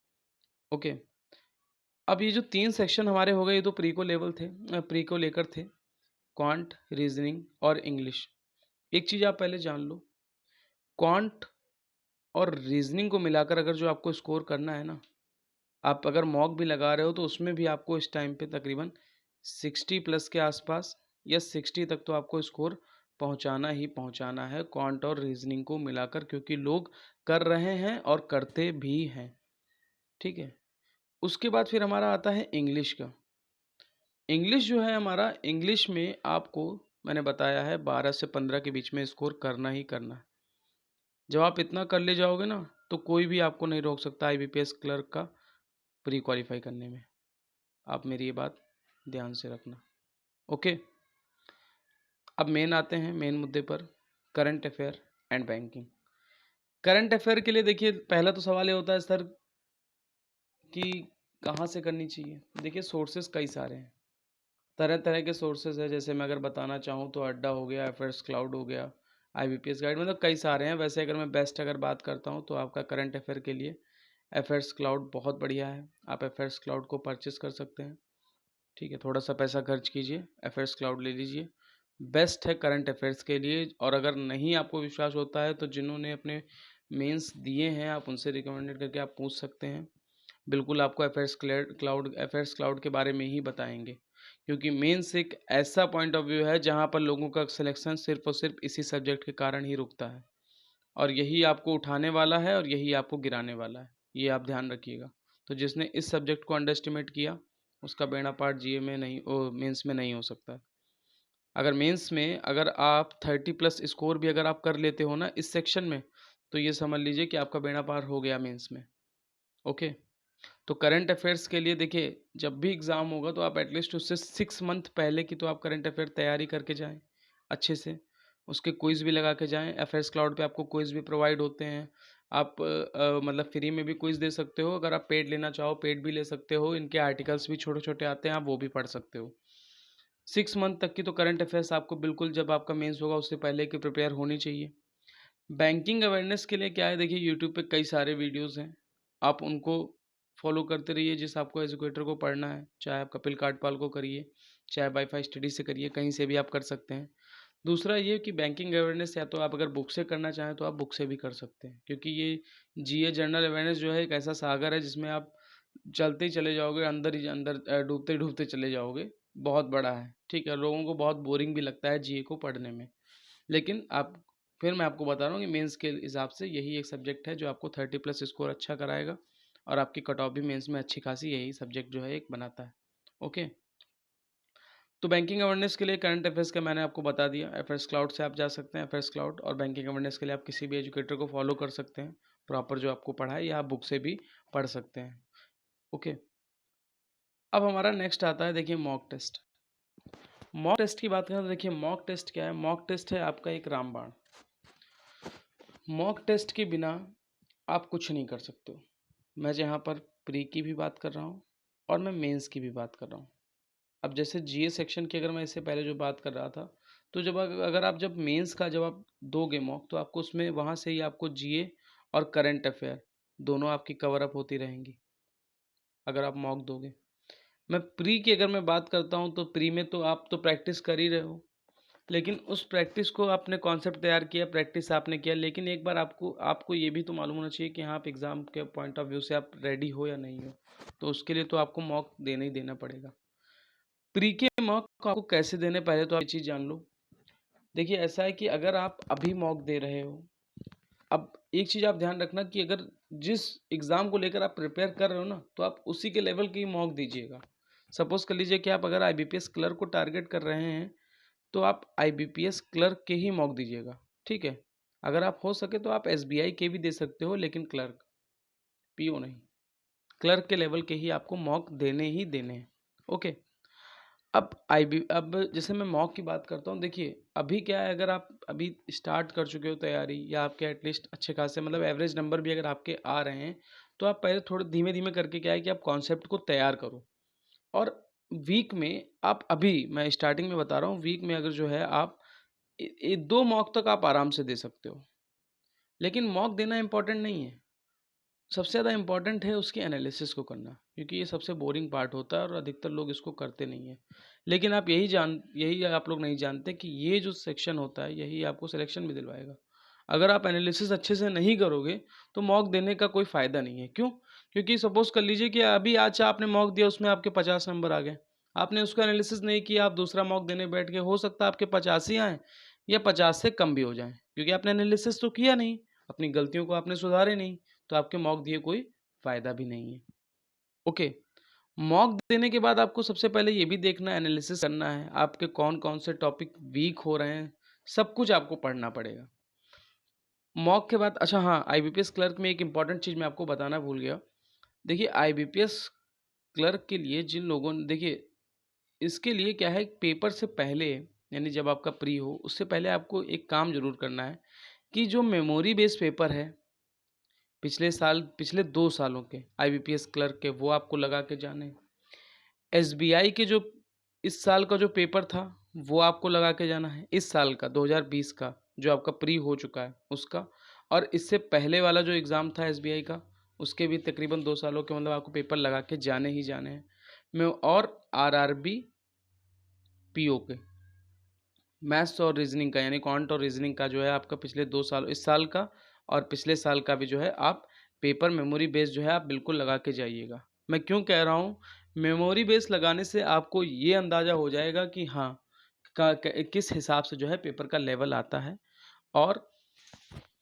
ओके? अब ये जो 3 सेक्शन हमारे हो गए, ये तो प्री को लेकर थे, क्वांट, रीज़निंग और इंग्लिश। एक चीज़ आप पहले जान लो, क्वांट और रीज़निंग को मिलाकर अगर जो आपको स्कोर करना है ना, आप अगर मॉक भी लगा रहे हो तो उसमें भी आपको इस टाइम पे तकरीबन 60 प्लस के आसपास या 60 तक तो आपको स्कोर पहुंचाना ही पहुंचाना है, क्वांट और रीजनिंग को मिलाकर, क्योंकि लोग कर रहे हैं और करते भी हैं। ठीक है। उसके बाद फिर हमारा आता है इंग्लिश का। इंग्लिश जो है हमारा, इंग्लिश में आपको मैंने बताया है 12 से 15 के बीच में स्कोर करना ही करना है। जब आप इतना कर ले जाओगे ना, तो कोई भी आपको नहीं रोक सकता आईबीपीएस क्लर्क का प्री क्वालिफाई करने में। आप मेरी ये बात ध्यान से रखना। ओके। अब मेन आते हैं मेन मुद्दे पर, current affair and banking. Current affair के लिए देखिए, पहला तो सवाल ये होता है सर कि कहाँ से करनी चाहिए। देखिए सोर्सेस कई सारे हैं, तरह तरह के सोर्सेज है। जैसे मैं अगर बताना चाहूँ तो अड्डा हो गया, अफेयर्स क्लाउड हो गया, आईबीपीएस गाइड, मतलब कई सारे हैं। वैसे अगर मैं बेस्ट अगर बात करता हूँ तो आपका करंट अफेयर के लिए अफेयर्स क्लाउड बहुत बढ़िया है। आप अफेयर्स क्लाउड को परचेस कर सकते हैं। ठीक है, थोड़ा सा पैसा खर्च कीजिए, अफेयर्स क्लाउड ले लीजिए, बेस्ट है करंट अफेयर्स के लिए। और अगर नहीं आपको विश्वास होता है तो जिन्होंने अपने मेंस दिए हैं आप उनसे रिकमेंडेड करके आप पूछ सकते हैं। बिल्कुल आपको अफेयर्स क्लाउड के बारे में ही बताएंगे, क्योंकि मेंस एक ऐसा पॉइंट ऑफ व्यू है जहां पर लोगों का सिलेक्शन सिर्फ और सिर्फ इसी सब्जेक्ट के कारण ही रुकता है, और यही आपको उठाने वाला है और यही आपको गिराने वाला है, ये आप ध्यान रखिएगा। तो जिसने इस सब्जेक्ट को अंडर एस्टिमेट किया उसका बेड़ा पार्ट जीए में नहीं, ओ मेंस में नहीं हो सकता। अगर मेंस में अगर आप 30 प्लस स्कोर भी अगर आप कर लेते हो ना इस सेक्शन में, तो ये समझ लीजिए कि आपका बेड़ा पार हो गया मेंस में। ओके। तो करंट अफेयर्स के लिए देखिए, जब भी एग्ज़ाम होगा तो आप एटलीस्ट उससे 6 मंथ पहले की तो आप करंट अफेयर तैयारी करके जाएं अच्छे से। उसके क्विज़ भी लगा के जाएं। अफेयर्स क्लाउड पे आपको क्विज़ भी प्रोवाइड होते हैं। आप मतलब फ्री में भी क्विज़ दे सकते हो, अगर आप पेड लेना चाहो पेड भी ले सकते हो। इनके आर्टिकल्स भी छोटे छोटे आते हैं, आप वो भी पढ़ सकते हो। 6 मंथ तक की तो करंट अफेयर्स आपको बिल्कुल जब आपका मेंस होगा उससे पहले की प्रिपेयर होनी चाहिए। बैंकिंग अवेयरनेस के लिए क्या है, देखिए यूट्यूब पे कई सारे वीडियोस हैं, आप उनको फॉलो करते रहिए। जिस आपको एजुकेटर को पढ़ना है, चाहे आप कपिल काटपाल को करिए, चाहे वाईफाई स्टडी से करिए, कहीं से भी आप कर सकते हैं। दूसरा ये कि बैंकिंग अवेयरनेस या तो आप अगर बुक से करना चाहें तो आप बुक से भी कर सकते हैं, क्योंकि ये जीए जनरल अवेयरनेस जो है एक ऐसा सागर है जिसमें आप चलते ही चले जाओगे, अंदर ही अंदर डूबते डूबते चले जाओगे। बहुत बड़ा है, ठीक है। लोगों को बहुत बोरिंग भी लगता है जीए को पढ़ने में, लेकिन आप, फिर मैं आपको बता रहा हूँ कि मेंस के हिसाब से यही एक सब्जेक्ट है जो आपको 30 प्लस स्कोर अच्छा कराएगा, और आपकी कट ऑफ भी मेंस में अच्छी खासी यही सब्जेक्ट जो है एक बनाता है। ओके। तो बैंकिंग अवेयरनेस के लिए करंट अफेयर्स का मैंने आपको बता दिया। अफेयर्स क्लाउड से आप जा सकते हैं, अफेयर्स क्लाउड। और बैंकिंग अवेयरनेस के लिए आप किसी भी एजुकेटर को फॉलो कर सकते हैं, प्रॉपर जो आपको पढ़ाए, या आप बुक से भी पढ़ सकते हैं। ओके। अब हमारा नेक्स्ट आता है, देखिए मॉक टेस्ट। मॉक टेस्ट की बात करें तो देखिए मॉक टेस्ट क्या है। मॉक टेस्ट है आपका एक रामबाण। मॉक टेस्ट के बिना आप कुछ नहीं कर सकते हो। मैं यहाँ पर प्री की भी बात कर रहा हूँ और मैं मेंस की भी बात कर रहा हूँ। अब जैसे जीए सेक्शन की अगर मैं इससे पहले जो बात कर रहा था, तो जब अगर आप जब मेंस का जब आप दोगे मॉक, तो आपको उसमें वहाँ से ही आपको जीए और करंट अफेयर दोनों आपकी कवर अप होती रहेंगी अगर आप मॉक दोगे। मैं प्री की अगर मैं बात करता हूँ तो प्री में तो आप तो प्रैक्टिस कर ही रहे हो, लेकिन उस प्रैक्टिस को आपने कॉन्सेप्ट तैयार किया, प्रैक्टिस आपने किया, लेकिन एक बार आपको आपको ये भी तो मालूम होना चाहिए कि हाँ आप एग्ज़ाम के पॉइंट ऑफ व्यू से आप रेडी हो या नहीं हो। तो उसके लिए तो आपको मॉक देना ही देना पड़ेगा। प्री के मॉक को आपको कैसे देने, पहले तो आप ये चीज़ जान लो। देखिए ऐसा है कि अगर आप अभी मॉक दे रहे हो, अब एक चीज़ आप ध्यान रखना कि अगर जिस एग्ज़ाम को लेकर आप प्रिपेयर कर रहे हो ना, तो आप उसी के लेवल की मॉक दीजिएगा। सपोज़ कर लीजिए कि आप अगर आईबीपीएस क्लर्क को टारगेट कर रहे हैं, तो आप आईबीपीएस क्लर्क के ही मॉक दीजिएगा। ठीक है। अगर आप हो सके तो आप एसबीआई के भी दे सकते हो, लेकिन क्लर्क, पीओ नहीं, क्लर्क के लेवल के ही आपको मॉक देने ही देने हैं। ओके। अब जैसे मैं मॉक की बात करता हूँ, देखिए अभी क्या है, अगर आप अभी स्टार्ट कर चुके हो तैयारी, या आपके एटलीस्ट अच्छे खासे मतलब एवरेज नंबर भी अगर आपके आ रहे हैं, तो आप पहले थोड़े धीमे धीमे करके क्या है कि आप कॉन्सेप्ट को तैयार करो। और वीक में आप, अभी मैं स्टार्टिंग में बता रहा हूँ, वीक में अगर जो है आप 2 मॉक तक आप आराम से दे सकते हो। लेकिन मॉक देना इंपॉर्टेंट नहीं है, सबसे ज़्यादा इम्पोर्टेंट है उसकी एनालिसिस को करना, क्योंकि ये सबसे बोरिंग पार्ट होता है और अधिकतर लोग इसको करते नहीं हैं। लेकिन आप यही आप लोग नहीं जानते कि ये जो सेक्शन होता है यही आपको सिलेक्शन भी दिलवाएगा। अगर आप एनालिसिस अच्छे से नहीं करोगे तो मॉक देने का कोई फ़ायदा नहीं है। क्यों? क्योंकि सपोज़ कर लीजिए कि अभी आज आपने मॉक दिया, उसमें आपके 50 नंबर आ गए। आपने उसका एनालिसिस नहीं किया, आप दूसरा मॉक देने बैठ गए, हो सकता है आपके 50 ही आएँ या 50 से कम भी हो जाएँ, क्योंकि आपने एनालिसिस तो किया नहीं, अपनी गलतियों को आपने सुधारे नहीं। तो आपके मॉक दिए कोई फ़ायदा भी नहीं है। ओके, मॉक देने के बाद आपको सबसे पहले ये भी देखना है, एनालिसिस करना है, आपके कौन-कौन से टॉपिक वीक हो रहे हैं, सब कुछ आपको पढ़ना पड़ेगा। मॉक के बाद अच्छा हाँ, आईबीपीएस क्लर्क में एक इम्पॉर्टेंट चीज़ मैं आपको बताना भूल गया। देखिए आईबीपीएस क्लर्क के लिए जिन लोगों ने देखिए, इसके लिए क्या है, पेपर से पहले यानी जब आपका प्री हो, उससे पहले आपको एक काम ज़रूर करना है कि जो मेमोरी बेस्ड पेपर है पिछले 2 सालों के आईबीपीएस क्लर्क के, वो आपको लगा के जाने हैं। एसबीआई के जो इस साल का जो पेपर था, वो आपको लगा के जाना है। इस साल का 2020 का जो आपका प्री हो चुका है उसका, और इससे पहले वाला जो एग्ज़ाम था एसबीआई का, उसके भी तकरीबन 2 सालों के मतलब आपको पेपर लगा के जाने ही जाने हैं। मैं और आरआरबी पीओ के मैथ्स और रीजनिंग का यानी क्वांट और रीजनिंग का जो है आपका पिछले 2 साल, इस साल का और पिछले साल का भी जो है आप पेपर मेमोरी बेस्ड जो है आप बिल्कुल लगा के जाइएगा। मैं क्यों कह रहा हूँ, मेमोरी बेस्ड लगाने से आपको ये अंदाज़ा हो जाएगा कि हाँ, किस हिसाब से जो है पेपर का लेवल आता है। और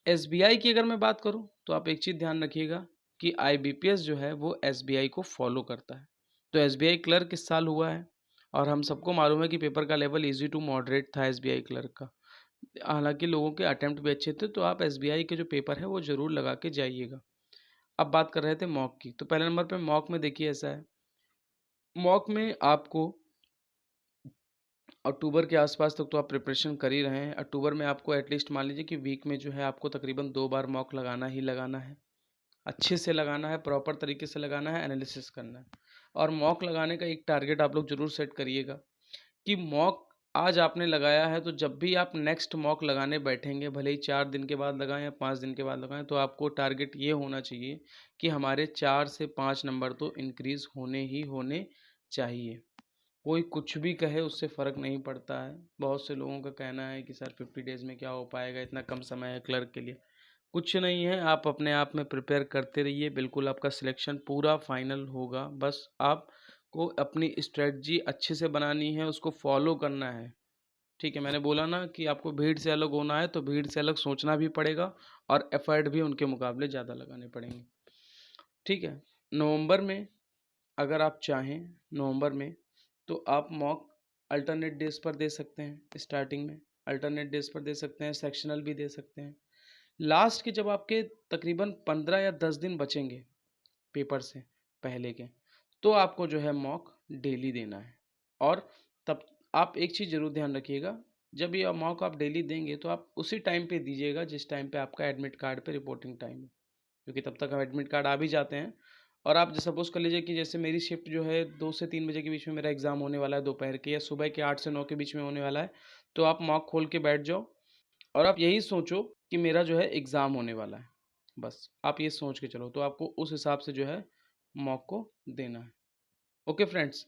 एसबीआई की अगर मैं बात करूँ तो आप एक चीज़ ध्यान रखिएगा कि आईबीपीएस जो है वो एसबीआई को फॉलो करता है। तो एसबीआई क्लर्क इस साल हुआ है और हम सबको मालूम है कि पेपर का लेवल इजी टू मॉडरेट था एसबीआई क्लर्क का। हालांकि लोगों के अटेम्प्ट भी अच्छे थे, तो आप एसबीआई के जो पेपर है वो ज़रूर लगा के जाइएगा। अब बात कर रहे थे मॉक की, तो पहले नंबर पे मॉक में देखिए ऐसा है, मॉक में आपको अक्टूबर के आसपास तक तो आप प्रिपरेशन कर ही रहे हैं। अक्टूबर में आपको एटलीस्ट मान लीजिए कि वीक में जो है आपको तकरीबन 2 बार मॉक लगाना ही लगाना है। अच्छे से लगाना है, प्रॉपर तरीके से लगाना है, एनालिसिस करना है। और मॉक लगाने का एक टारगेट आप लोग ज़रूर सेट करिएगा कि मॉक आज आपने लगाया है, तो जब भी आप नेक्स्ट मॉक लगाने बैठेंगे, भले ही 4 दिन के बाद लगाएँ या 5 दिन के बाद लगाएँ, तो आपको टारगेट ये होना चाहिए कि हमारे 4 से 5 नंबर तो इंक्रीज़ होने ही होने चाहिए। कोई कुछ भी कहे उससे फ़र्क नहीं पड़ता है। बहुत से लोगों का कहना है कि सर 50 डेज़ में क्या हो पाएगा, इतना कम समय है क्लर्क के लिए। कुछ नहीं है, आप अपने आप में प्रिपेयर करते रहिए, बिल्कुल आपका सिलेक्शन पूरा फाइनल होगा। बस आपको अपनी स्ट्रेटजी अच्छे से बनानी है, उसको फॉलो करना है। ठीक है, मैंने बोला ना कि आपको भीड़ से अलग होना है, तो भीड़ से अलग सोचना भी पड़ेगा और एफर्ट भी उनके मुकाबले ज़्यादा लगाने पड़ेंगे। ठीक है, नवंबर में अगर आप चाहें, नवंबर में तो आप मॉक अल्टरनेट डेज पर दे सकते हैं। स्टार्टिंग में अल्टरनेट डेज पर दे सकते हैं, सेक्शनल भी दे सकते हैं। लास्ट के जब आपके तकरीबन 15 या 10 दिन बचेंगे पेपर से पहले के, तो आपको जो है मॉक डेली देना है। और तब आप एक चीज़ ज़रूर ध्यान रखिएगा, जब ये मॉक आप डेली देंगे तो आप उसी टाइम पे दीजिएगा जिस टाइम पे आपका एडमिट कार्ड पे रिपोर्टिंग टाइम है, क्योंकि तब तक एडमिट कार्ड आ भी जाते हैं। और आप सपोज़ कर लीजिए कि जैसे मेरी शिफ्ट जो है 2 से 3 बजे के बीच में मेरा एग्ज़ाम होने वाला है दोपहर के, या सुबह के 8 से 9 के बीच में होने वाला है, तो आप मॉक खोल के बैठ जाओ और आप यही सोचो कि मेरा जो है एग्ज़ाम होने वाला है। बस आप ये सोच के चलो, तो आपको उस हिसाब से जो है मॉक को देना है। ओके फ्रेंड्स,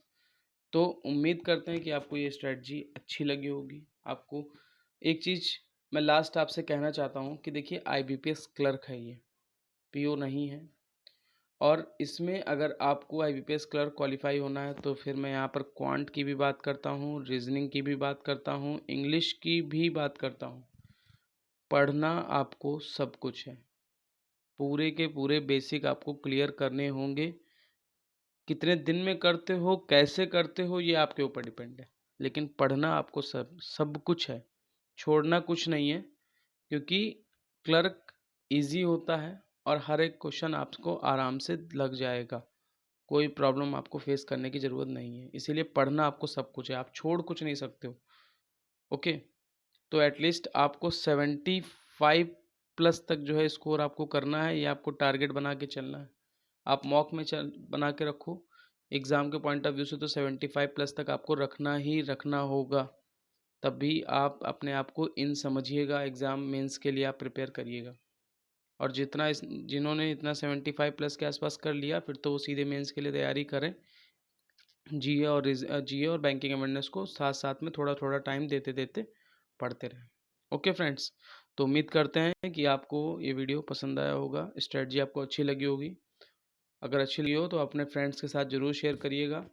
तो उम्मीद करते हैं कि आपको ये स्ट्रेटजी अच्छी लगी होगी। आपको एक चीज़ मैं लास्ट आपसे कहना चाहता हूँ कि देखिए आईबीपीएस क्लर्क है ये, पीओ नहीं है। और इसमें अगर आपको आईबीपीएस क्लर्क क्वालिफाई होना है तो फिर मैं यहाँ पर क्वांट की भी बात करता हूँ, रीजनिंग की भी बात करता हूँ, इंग्लिश की भी बात करता हूँ। पढ़ना आपको सब कुछ है, पूरे के पूरे बेसिक आपको क्लियर करने होंगे। कितने दिन में करते हो, कैसे करते हो, ये आपके ऊपर डिपेंड है, लेकिन पढ़ना आपको सब सब कुछ है, छोड़ना कुछ नहीं है। क्योंकि क्लर्क इजी होता है और हर एक क्वेश्चन आपको आराम से लग जाएगा, कोई प्रॉब्लम आपको फेस करने की ज़रूरत नहीं है। इसीलिए पढ़ना आपको सब कुछ है, आप छोड़ कुछ नहीं सकते हो। ओके, तो एटलीस्ट आपको 75 प्लस तक जो है स्कोर आपको करना है, ये आपको टारगेट बना के चलना है। आप मॉक में चल बना के रखो, एग्ज़ाम के पॉइंट ऑफ व्यू से तो 75 प्लस तक आपको रखना ही रखना होगा। तब भी आप अपने आप को इन समझिएगा, एग्ज़ाम मेंस के लिए आप प्रिपेयर करिएगा। और जिन्होंने इतना 75 प्लस के आसपास कर लिया, फिर तो वो सीधे मेंस के लिए तैयारी करें। जीए और बैंकिंग अवेयरनेस को साथ साथ में थोड़ा थोड़ा टाइम देते देते पढ़ते रहें। ओके फ्रेंड्स, तो उम्मीद करते हैं कि आपको ये वीडियो पसंद आया होगा, स्ट्रेटजी आपको अच्छी लगी होगी। अगर अच्छी लगी हो तो अपने फ्रेंड्स के साथ ज़रूर शेयर करिएगा।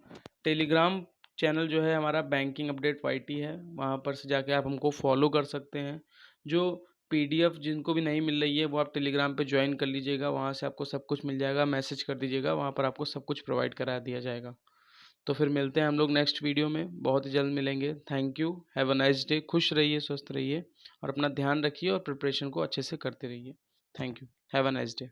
टेलीग्राम चैनल जो है हमारा बैंकिंग अपडेट वाईटी है, वहाँ पर से जाके आप हमको फॉलो कर सकते हैं। जो पीडीएफ जिनको भी नहीं मिल रही है वो आप टेलीग्राम पे ज्वाइन कर लीजिएगा, वहाँ से आपको सब कुछ मिल जाएगा। मैसेज कर दीजिएगा, वहाँ पर आपको सब कुछ प्रोवाइड करा दिया जाएगा। तो फिर मिलते हैं हम लोग नेक्स्ट वीडियो में, बहुत ही जल्द मिलेंगे। Thank you, have a nice day. खुश रहिए, स्वस्थ रहिए और अपना ध्यान रखिए और प्रिपरेशन को अच्छे से करते रहिए। Thank you, have a nice day.